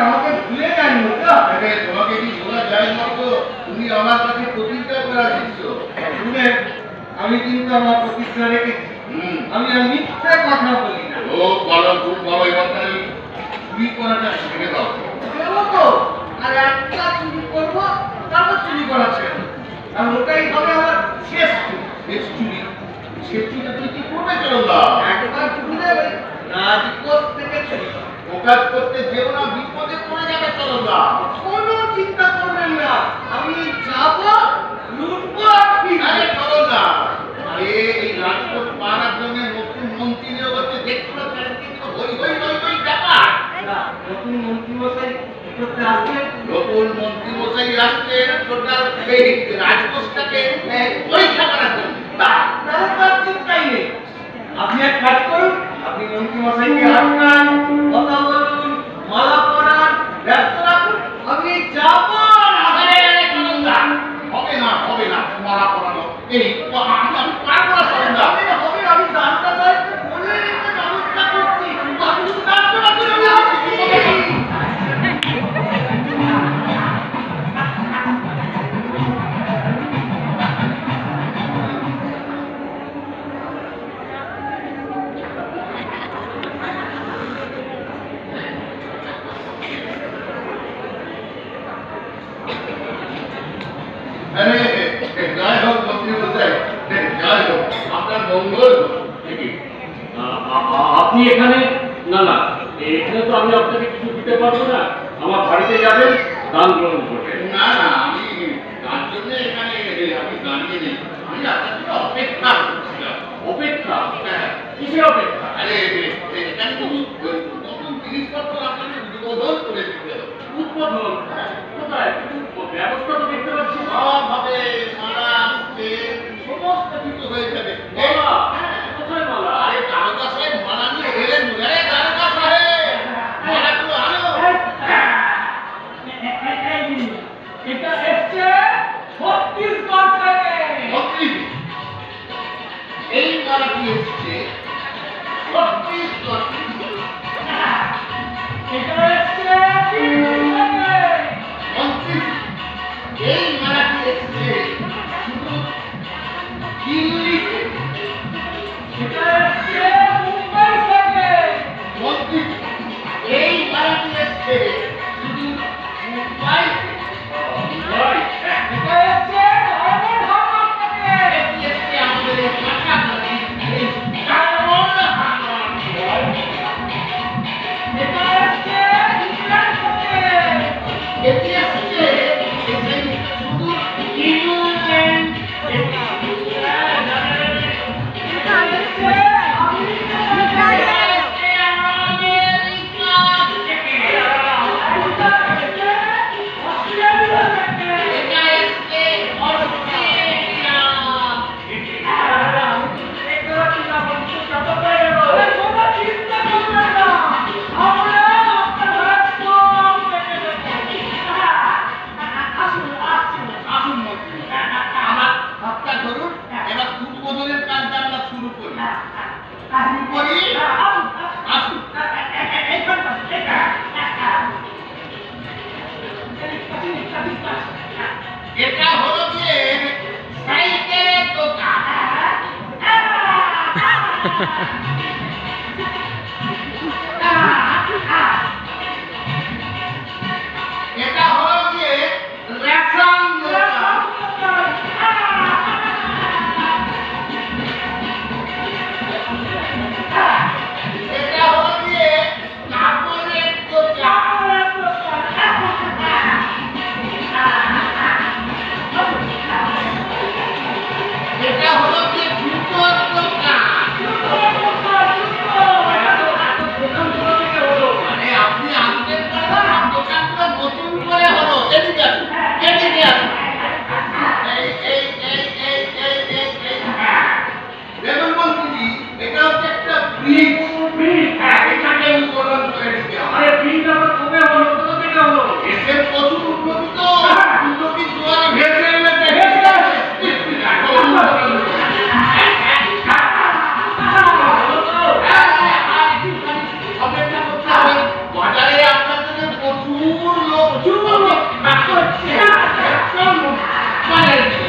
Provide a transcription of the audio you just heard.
আমাকে ভুলে যাননি তো? তোমাকে কি বলা যায় না তো? তুমি আমার কাছে প্রতিজ্ঞা করা দিচ্ছ। আমি কিন্তু আমার প্রতিজ্ঞা রেখেছি। আমি আর মিথ্যে কথা বলি না। ও বলো, খুব বড়। এবার আমি চুরি করাটা শিখে দাও। দেবো তো, আর একটা চুরি করবো, তারপর চুরি করা ছেড়ে দেবো। আর ওটাই হবে আমার শেষ চুরি। শেষ চুরি? শেষ চুরিটা তুই কি করবে চলবা? একবার চুরি দেবে, রাজকোষ থেকে চুরি করবে। ও কাজ করতে যেও না, বিপদে পড়ে যাবে চলবা। কোনো চিন্তা করবেন না, আমি যাবো, লুটবো আর ফিরবো। আরে চলো না। আরে এই রাজপথ পাড়ার জন্য নতুন মন্ত্রী নিয়োগ হচ্ছে, দেখছো না? কিন্তু হই হই হই হই ব্যাপার। নতুন মন্ত্রী মশাই করতে আসবেন। নতুন মন্ত্রী মশাই আসছেন টোটাল এই রাজকোষটাকে পরীক্ষা করার জন্য। তাহলে তার চিন্তাই নেই। আপনি এক কাজ করুন, আপনি মন্ত্রী মশাইকে আটকান, কথা বলুন, মালা পরান, ব্যস্ত রাখুন। আমি যাবো আর আরে আরে চলুন না। হবে না, হবে না। মারা পড়ানো এই আমি পারবো না। চলুন না। হবে, হবে, আমি দানটা সাহেবকে বলে রেখে ব্যবস্থা করছি। আপনি শুধু দানটা রাখুন, আমি আসছি। আরে জয় হোক মন্ত্রী মশাই, জয় হোক। আপনার মঙ্গল ঠিকই। আপনি এখানে? না না, এখানে তো আমি আপনাকে কিছু দিতে পারবো না। আমার বাড়িতে যাবেন, দান গ্রহণ করবেন। না না, আমি তার জন্য এখানে আমি দাঁড়িয়ে নেই। আমি আপনার জন্য অপেক্ষা করছিলাম। অপেক্ষা? হ্যাঁ। কিসের অপেক্ষা? আরে এখানে তো নতুন জিনিসপত্র আপনাকে উদ্বোধন করে দিতে হবে। উদ্বোধন? কোথায়? ব্যবস্থা তো দেখতে পাচ্ছি না। সব হবে, মালা আসছে, সমস্ত কিছু হয়ে যাবে। মালা? কোথায় মালা? আরে দারোগা সাহেব মালা নিয়ে এলেন। আরে দারোগা সাহেব, মালাগুলো আনো। এটা এসছে ছত্তিশগড় থেকে। মন্ত্রী, এই মালাটি এসছে ছত্তিশগড় থেকে। এটা এসছে দিল্লি থেকে। করছে। চল, চল,